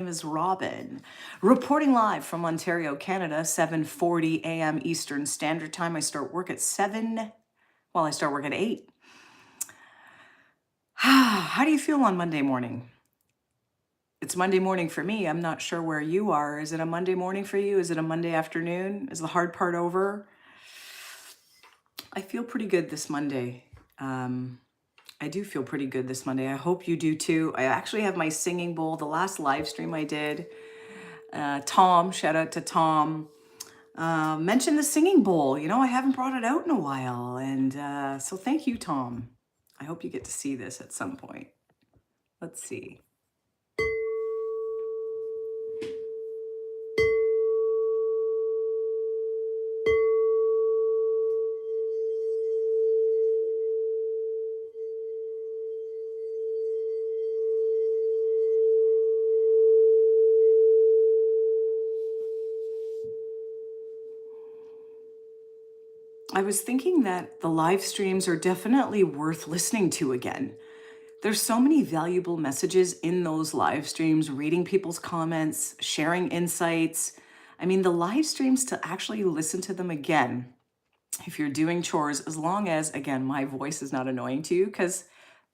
Name is Robin, reporting live from Ontario, Canada, 7:40 a.m. Eastern Standard Time. I start work at 7. Well, I start work at 8. How do you feel on Monday morning? It's Monday morning for me. I'm not sure where you are. Is it a Monday morning for you? Is it a Monday afternoon? Is the hard part over? I feel pretty good this Monday. I do feel pretty good this Monday. I hope you do too. I actually have my singing bowl. The last live stream I did, Tom, shout out to Tom, mentioned the singing bowl. I haven't brought it out in a while. And so thank you, Tom. I hope you get to see this at some point. Let's see. I was thinking that the live streams are definitely worth listening to again. There's so many valuable messages in those live streams, reading people's comments, sharing insights. I mean, the live streams, to actually listen to them again, if you're doing chores, as long as, again, my voice is not annoying to you, because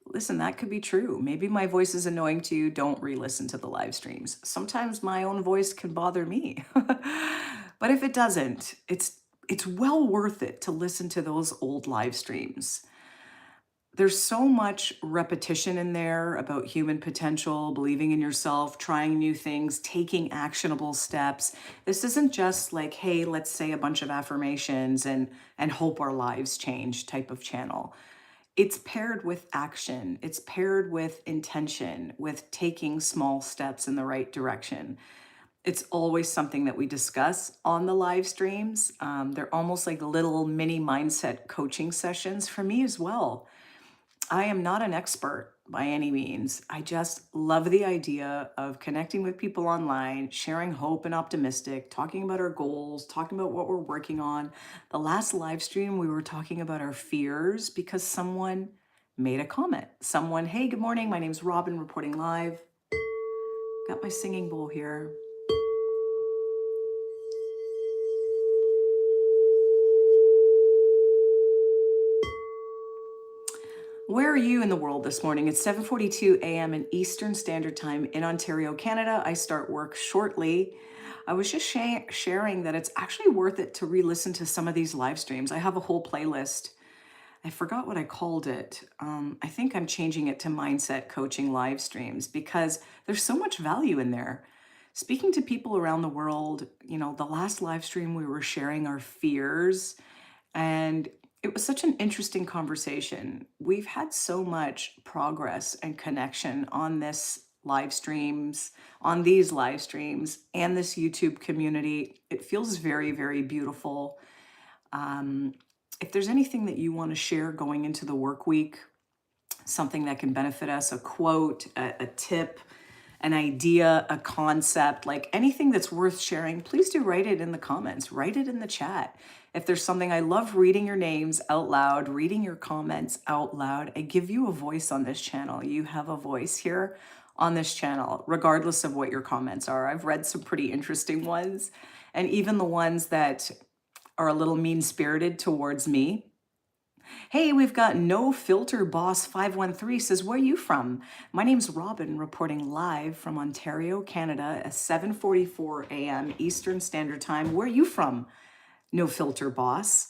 listen, that could be true. Maybe my voice is annoying to you. Don't re-listen to the live streams. Sometimes my own voice can bother me. But if it doesn't, it's well worth it to listen to those old live streams. There's so much repetition in there about human potential, believing in yourself, trying new things, taking actionable steps. This isn't just like, hey, let's say a bunch of affirmations and hope our lives change type of channel. It's paired with action. It's paired with intention, with taking small steps in the right direction. It's always something that we discuss on the live streams. They're almost like little mini mindset coaching sessions for me as well. I am not an expert by any means. I just love the idea of connecting with people online, sharing hope and optimistic, talking about our goals, talking about what we're working on. The last live stream, we were talking about our fears because someone made a comment. Someone, hey, good morning. My name's Robin, reporting live. Got my singing bowl here. Where are you in the world this morning? It's 7:42 a.m. in Eastern Standard Time in Ontario, Canada. I start work shortly. I was just sharing that it's actually worth it to re-listen to some of these live streams. I have a whole playlist. I forgot what I called it. I think I'm changing it to Mindset Coaching Live Streams because there's so much value in there. Speaking to people around the world, the last live stream we were sharing our fears, and it was such an interesting conversation. We've had so much progress and connection on these live streams and this YouTube community. It feels very, very beautiful. Um, if there's anything that you want to share going into the work week, something that can benefit us, a quote, a tip, an idea, a concept, like anything that's worth sharing, please do write it in the comments, write it in the chat. If there's something, I love reading your names out loud, reading your comments out loud. I give you a voice on this channel. You have a voice here on this channel, regardless of what your comments are. I've read some pretty interesting ones, and even the ones that are a little mean-spirited towards me. Hey, we've got No Filter Boss 513 says, where are you from? My name's Robin, reporting live from Ontario, Canada at 7:44 a.m. Eastern Standard Time. Where are you from? No Filter Boss.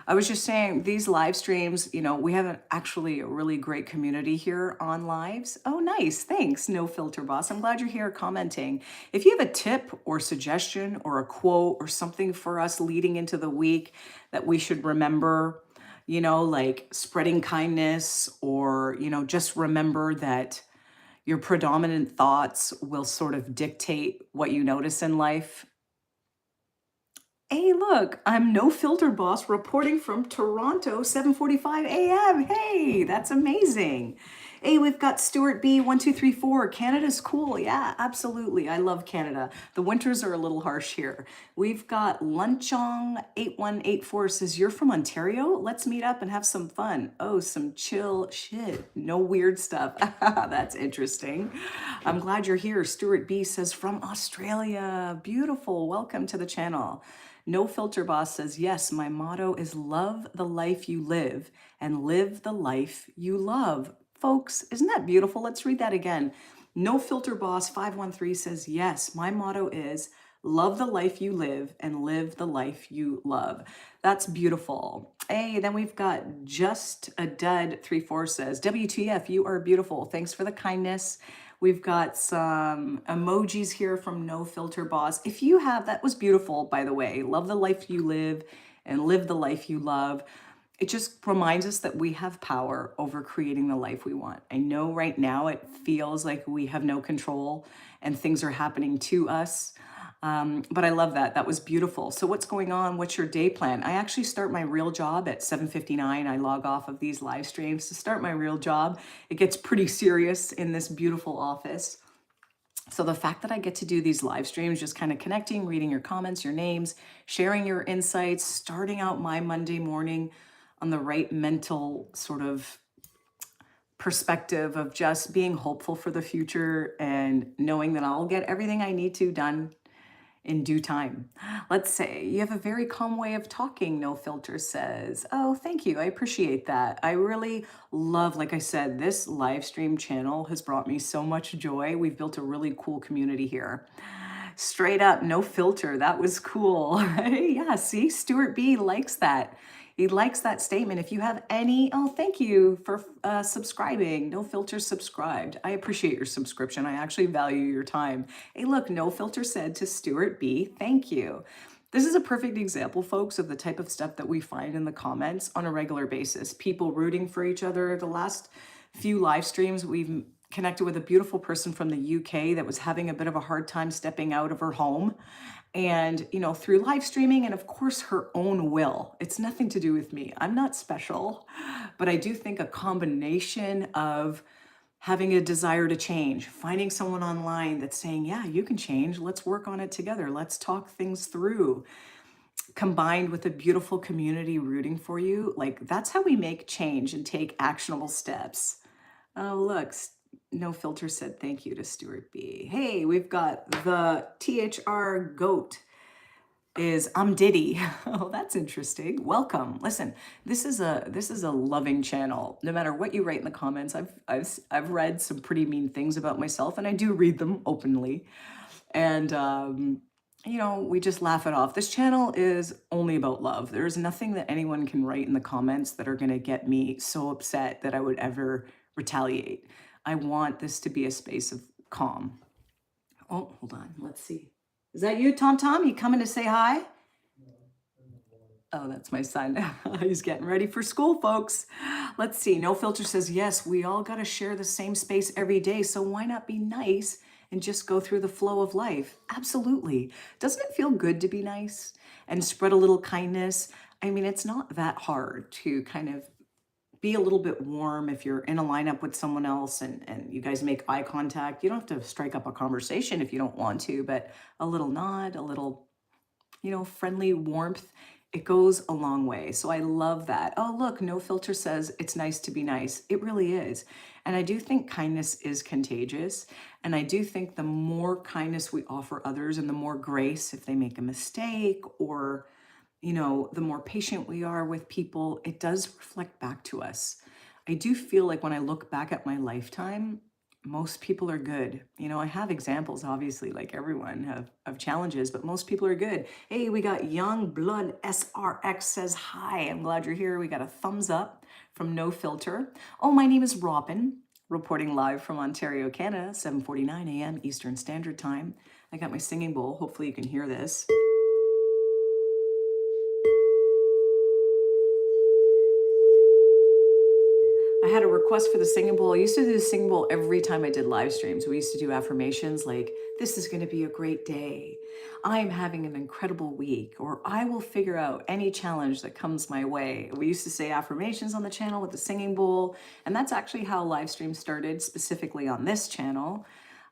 I was just saying, these live streams, we have actually a really great community here on lives. Oh, nice. Thanks, No Filter Boss. I'm glad you're here commenting. If you have a tip or suggestion or a quote or something for us leading into the week that we should remember, like spreading kindness, or, just remember that your predominant thoughts will sort of dictate what you notice in life. Hey, look, I'm No Filter Boss reporting from Toronto, 7:45 a.m. Hey, that's amazing. Hey, we've got Stuart B1234. Canada's cool. Yeah, absolutely. I love Canada. The winters are a little harsh here. We've got Lunchong8184 says, you're from Ontario? Let's meet up and have some fun. Oh, some chill shit. No weird stuff. That's interesting. I'm glad you're here. Stuart B says, from Australia. Beautiful. Welcome to the channel. No Filter Boss says, yes, my motto is love the life you live and live the life you love. Folks, isn't that beautiful? Let's read that again. No Filter Boss 513 says, yes, my motto is love the life you live and live the life you love. That's beautiful. Hey, then we've got Just a Dud 34 says, WTF, you are beautiful. Thanks for the kindness. We've got some emojis here from No Filter Boss. If you have, that was beautiful, by the way. Love the life you live and live the life you love. It just reminds us that we have power over creating the life we want. I know right now it feels like we have no control and things are happening to us. But I love that. That was beautiful. So what's going on? What's your day plan? I actually start my real job at 7:59. I log off of these live streams to start my real job. It gets pretty serious in this beautiful office. So the fact that I get to do these live streams, just kind of connecting, reading your comments, your names, sharing your insights, starting out my Monday morning on the right mental sort of perspective of just being hopeful for the future and knowing that I'll get everything I need to done in due time. Let's say you have a very calm way of talking, No Filter says. Oh, thank you. I appreciate that. I really love, like I said, this live stream channel has brought me so much joy. We've built a really cool community here. Straight up, No Filter. That was cool. Yeah, see, Stuart B likes that. He likes that statement. If you have any, oh, thank you for subscribing. No Filter subscribed. I appreciate your subscription. I actually value your time. Hey, look, No Filter said to Stuart B, thank you. This is a perfect example, folks, of the type of stuff that we find in the comments on a regular basis. People rooting for each other. The last few live streams, we've connected with a beautiful person from the UK that was having a bit of a hard time stepping out of her home. And, you know, through live streaming and of course her own will. It's nothing to do with me. I'm not special, but I do think a combination of having a desire to change, finding someone online that's saying, yeah, you can change. Let's work on it together. Let's talk things through. Combined with a beautiful community rooting for you, like that's how we make change and take actionable steps. Oh, look, No Filter said thank you to Stuart B. Hey, we've got the THR GOAT is I'm Diddy. Oh, that's interesting. Welcome. Listen, this is a loving channel. No matter what you write in the comments, I've read some pretty mean things about myself, and I do read them openly. And you know, we just laugh it off. This channel is only about love. There's nothing that anyone can write in the comments that are going to get me so upset that I would ever retaliate. I want this to be a space of calm. Oh, hold on. Let's see. Is that you, Tom Tom? You coming to say hi? Oh, that's my son. He's getting ready for school, folks. Let's see. No Filter says, yes, we all got to share the same space every day. So why not be nice and just go through the flow of life? Absolutely. Doesn't it feel good to be nice and spread a little kindness? I mean, it's not that hard to kind of be a little bit warm if you're in a lineup with someone else and you guys make eye contact. You don't have to strike up a conversation if you don't want to, but a little nod, a little, you know, friendly warmth, it goes a long way. So I love that. Oh, look, No Filter says it's nice to be nice. It really is. And I do think kindness is contagious. And I do think the more kindness we offer others and the more grace if they make a mistake or, you know, the more patient we are with people, it does reflect back to us. I do feel like when I look back at my lifetime, most people are good. You know, I have examples, obviously, like everyone of challenges, but most people are good. Hey, we got Young Blood SRX says, hi, I'm glad you're here. We got a thumbs up from No Filter. Oh, my name is Robin, reporting live from Ontario, Canada, 7:49 a.m. Eastern Standard Time. I got my singing bowl. Hopefully you can hear this. I had a request for the singing bowl. I used to do the singing bowl every time I did live streams. We used to do affirmations like This is going to be a great day. I'm having an incredible week, or I will figure out any challenge that comes my way. We used to say affirmations on the channel with the singing bowl, and that's actually how live stream started specifically on this channel.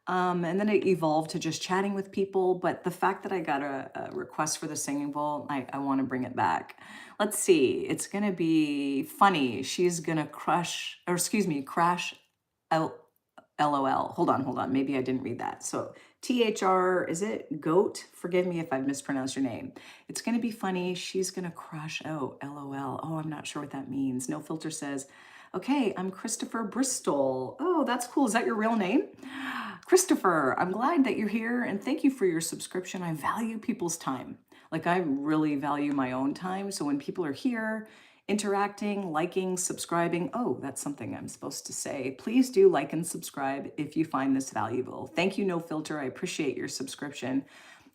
And then it evolved to just chatting with people. But the fact that I got a request for the singing bowl, I want to bring it back. Let's see. It's going to be funny. She's going to crush, or excuse me, crash out. LOL. Hold on. Maybe I didn't read that. So THR, is it goat? Forgive me if I've mispronounced your name. It's going to be funny. She's going to crush out. LOL. Oh, I'm not sure what that means. No Filter says, okay, I'm Christopher Bristol. Oh, that's cool. Is that your real name? Christopher, I'm glad that you're here and thank you for your subscription. I value people's time. Like I really value my own time. So when people are here, interacting, liking, subscribing. Oh, that's something I'm supposed to say. Please do like and subscribe if you find this valuable. Thank you, No Filter. I appreciate your subscription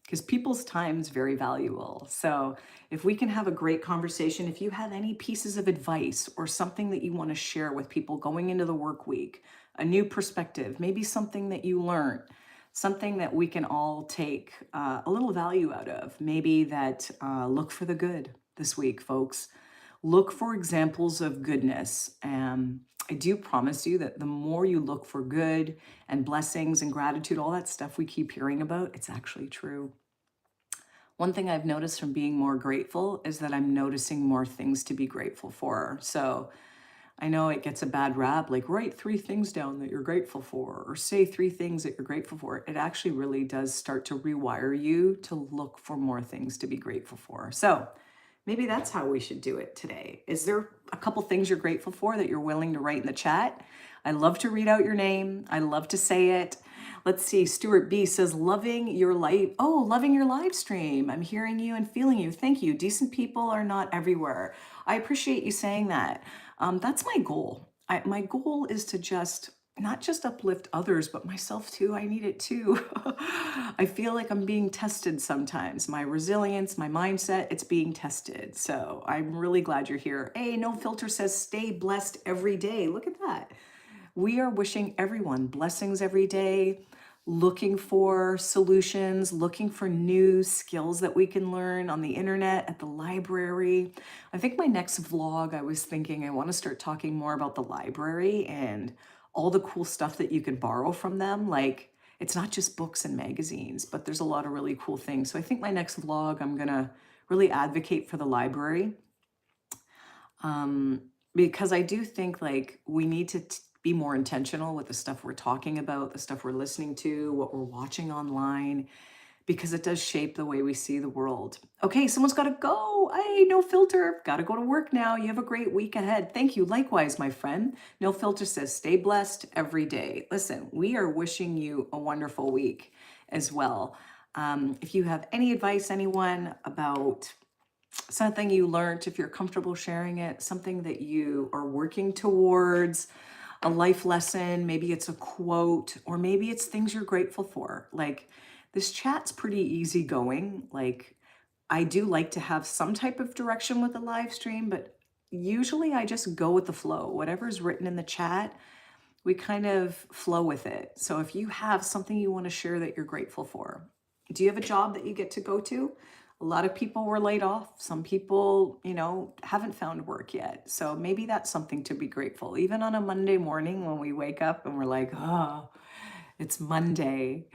because people's time is very valuable. So if we can have a great conversation, if you have any pieces of advice or something that you want to share with people going into the work week, a new perspective, maybe something that you learned, something that we can all take a little value out of, maybe that look for the good this week, folks. Look for examples of goodness. I do promise you that the more you look for good and blessings and gratitude, all that stuff we keep hearing about, it's actually true. One thing I've noticed from being more grateful is that I'm noticing more things to be grateful for. So I know it gets a bad rap, like write 3 things down that you're grateful for, or say 3 things that you're grateful for. It actually really does start to rewire you to look for more things to be grateful for. So maybe that's how we should do it today. Is there a couple things you're grateful for that you're willing to write in the chat? I love to read out your name. I love to say it. Let's see. Stuart B says, loving your life. Oh, loving your live stream. I'm hearing you and feeling you. Thank you. Decent people are not everywhere. I appreciate you saying that. That's my goal. My goal is to just not just uplift others, but myself too. I need it too. I feel like I'm being tested sometimes. My resilience, my mindset, it's being tested. So I'm really glad you're here. Hey, No Filter says, stay blessed every day. Look at that. We are wishing everyone blessings every day, looking for solutions, looking for new skills that we can learn on the internet, at the library. I think my next vlog, I was thinking I want to start talking more about the library and all the cool stuff that you can borrow from them. Like it's not just books and magazines, but there's a lot of really cool things. So I think my next vlog, I'm going to really advocate for the library. Because I do think like we need to be more intentional with the stuff we're talking about, the stuff we're listening to, what we're watching online, because it does shape the way we see the world. Okay, someone's got to go. Hey, No Filter, got to go to work now. You have a great week ahead. Thank you. Likewise, my friend. No Filter says, stay blessed every day. Listen, we are wishing you a wonderful week as well. If you have any advice, anyone, about something you learned, if you're comfortable sharing it, something that you are working towards, a life lesson, maybe it's a quote, or maybe it's things you're grateful for. Like this chat's pretty easygoing. Like I do like to have some type of direction with the live stream, but usually I just go with the flow. Whatever's written in the chat, we kind of flow with it. So if you have something you want to share that you're grateful for, do you have a job that you get to go to? A lot of people were laid off. Some people, haven't found work yet. So maybe that's something to be grateful. Even on a Monday morning when we wake up and we're like, oh, it's Monday.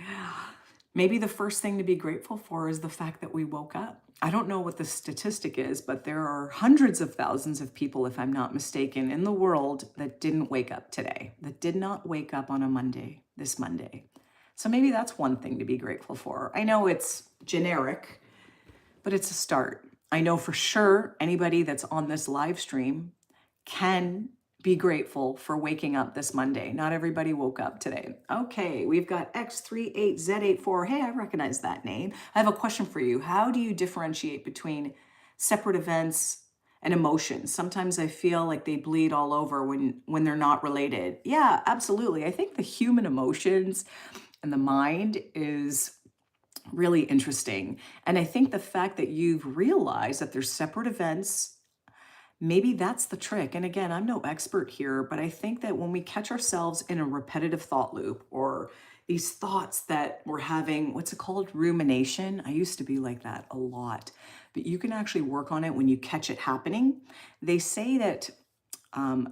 Maybe the first thing to be grateful for is the fact that we woke up. I don't know what the statistic is, but there are hundreds of thousands of people, if I'm not mistaken, in the world that didn't wake up today, that did not wake up on a Monday, this Monday. So maybe that's one thing to be grateful for. I know it's generic, but it's a start. I know for sure anybody that's on this live stream can be grateful for waking up this Monday. Not everybody woke up today. Okay, we've got X38Z84. Hey, I recognize that name. I have a question for you. How do you differentiate between separate events and emotions? Sometimes I feel like they bleed all over when they're not related. Yeah, absolutely. I think the human emotions and the mind is really interesting. And I think the fact that you've realized that there's separate events, maybe that's the trick. And again, I'm no expert here, but I think that when we catch ourselves in a repetitive thought loop or these thoughts that we're having, what's it called? Rumination. I used to be like that a lot, but you can actually work on it when you catch it happening. They say that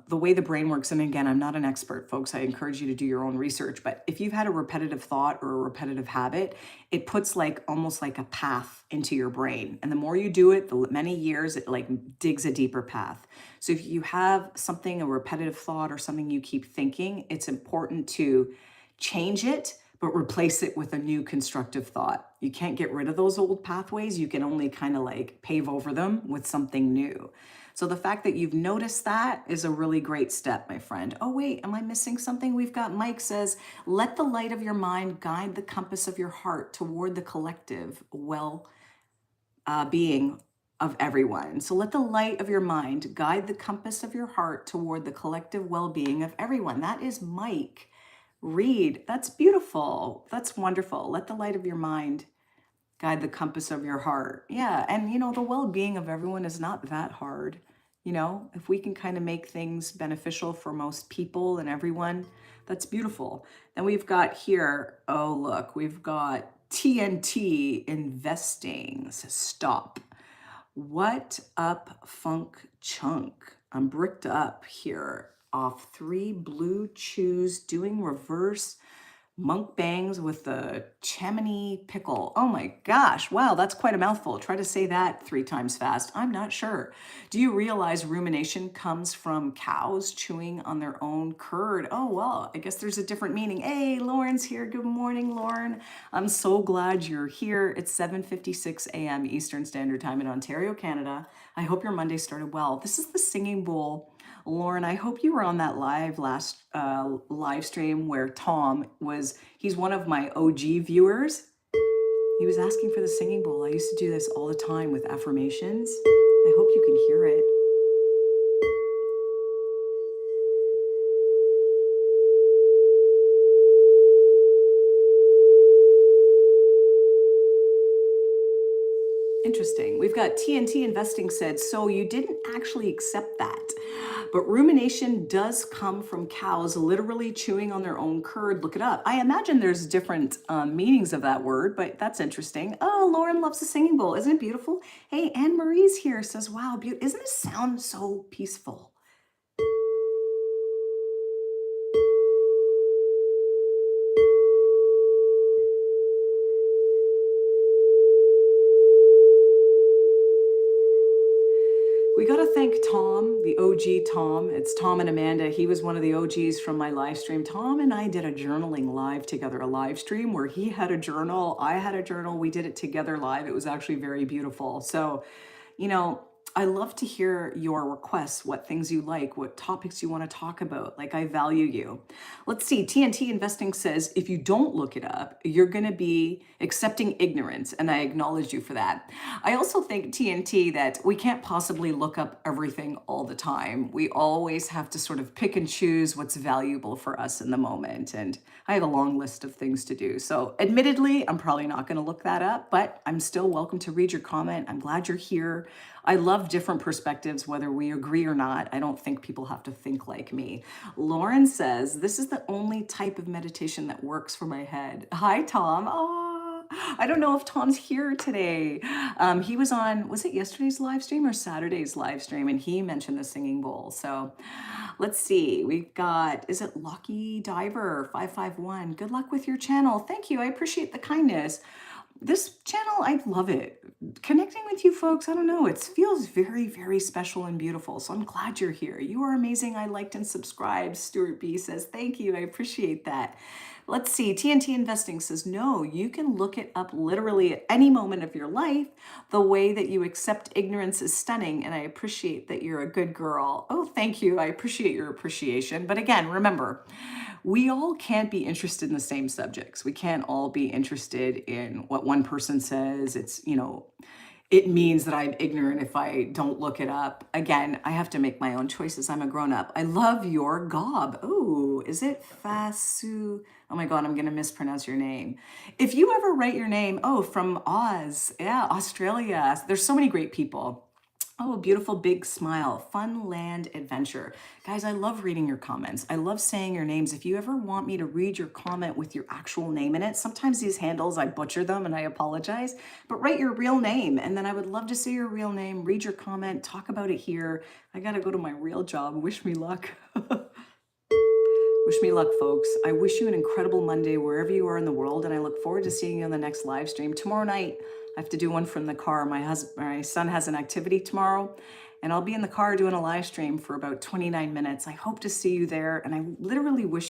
the way the brain works, and again, I'm not an expert, folks. I encourage you to do your own research. But if you've had a repetitive thought or a repetitive habit, it puts like almost like a path into your brain. And the more you do it, the many years, it like digs a deeper path. So if you have something, a repetitive thought or something you keep thinking, it's important to change it, but replace it with a new constructive thought. You can't get rid of those old pathways. You can only kind of like pave over them with something new. So the fact that you've noticed that is a really great step, my friend. Oh, wait, am I missing something? We've got Mike says, let the light of your mind guide the compass of your heart toward the collective being of everyone. So let the light of your mind guide the compass of your heart toward the collective well-being of everyone. That is Mike Reed. That's beautiful. That's wonderful. Let the light of your mind guide the compass of your heart. Yeah. And, the well-being of everyone is not that hard. If we can kind of make things beneficial for most people and everyone, that's beautiful. Then we've got here, oh, look, we've got TNT Investing. Says, stop. What up, Funk Chunk? I'm bricked up here off 3 blue chews doing reverse monk bangs with the chamonix pickle. Oh my gosh, wow, that's quite a mouthful. Try to say that 3 times fast. I'm not sure. Do you realize rumination comes from cows chewing on their own curd? Oh, well, I guess there's a different meaning. Hey, Lauren's here. Good morning, Lauren. I'm so glad you're here. It's 7:56 a.m. Eastern Standard Time in Ontario, Canada. I hope your Monday started well. This is the Singing Bowl. Lauren, I hope you were on that live stream where Tom he's one of my OG viewers. He was asking for the singing bowl. I used to do this all the time with affirmations. I hope you can hear it. Interesting. We've got TNT Investing said, so you didn't actually accept that. But rumination does come from cows literally chewing on their own curd. Look it up. I imagine there's different meanings of that word, but that's interesting. Oh, Lauren loves the singing bowl. Isn't it beautiful? Hey, Anne Marie's here, says, wow, isn't this sound so peaceful? We got to thank Tom, the OG Tom. It's Tom and Amanda. He was one of the OGs from my live stream. Tom and I did a journaling live together, a live stream where he had a journal, I had a journal. We did it together live. It was actually very beautiful. So, I love to hear your requests, what things you like, what topics you want to talk about. Like, I value you. Let's see. TNT Investing says, if you don't look it up, you're going to be accepting ignorance. And I acknowledge you for that. I also think, TNT, that we can't possibly look up everything all the time. We always have to sort of pick and choose what's valuable for us in the moment. And I have a long list of things to do. So admittedly, I'm probably not going to look that up, but I'm still welcome to read your comment. I'm glad you're here. I love different perspectives, whether we agree or not. I don't think people have to think like me. Lauren says, this is the only type of meditation that works for my head. Hi, Tom. Oh, I don't know if Tom's here today. He was on, was it yesterday's live stream or Saturday's live stream? And he mentioned the singing bowl. So let's see. We've got, is it Lucky Diver 551? Good luck with your channel. Thank you. I appreciate the kindness. This channel, I love it. Connecting with you folks, I don't know, it feels very, very special and beautiful. So I'm glad you're here. You are amazing. I liked and subscribed. Stuart B says, thank you. I appreciate that. Let's see. TNT Investing says, no, you can look it up literally at any moment of your life. The way that you accept ignorance is stunning, and I appreciate that you're a good girl. Oh, thank you. I appreciate your appreciation. But again, remember, we all can't be interested in the same subjects. We can't all be interested in what one person says. It's, it means that I'm ignorant if I don't look it up. Again, I have to make my own choices. I'm a grown up. I love your gob. Oh, is it Fasu? Oh my God, I'm going to mispronounce your name. If you ever write your name, from Oz, yeah, Australia. There's so many great people. Oh, a beautiful big smile. Fun land adventure. Guys, I love reading your comments. I love saying your names. If you ever want me to read your comment with your actual name in it, sometimes these handles, I butcher them and I apologize, but write your real name. And then I would love to see your real name, read your comment, talk about it here. I got to go to my real job. Wish me luck. Wish me luck, folks. I wish you an incredible Monday wherever you are in the world, and I look forward to seeing you on the next live stream tomorrow night. I have to do one from the car. My son has an activity tomorrow, and I'll be in the car doing a live stream for about 29 minutes. I hope to see you there, and I literally wish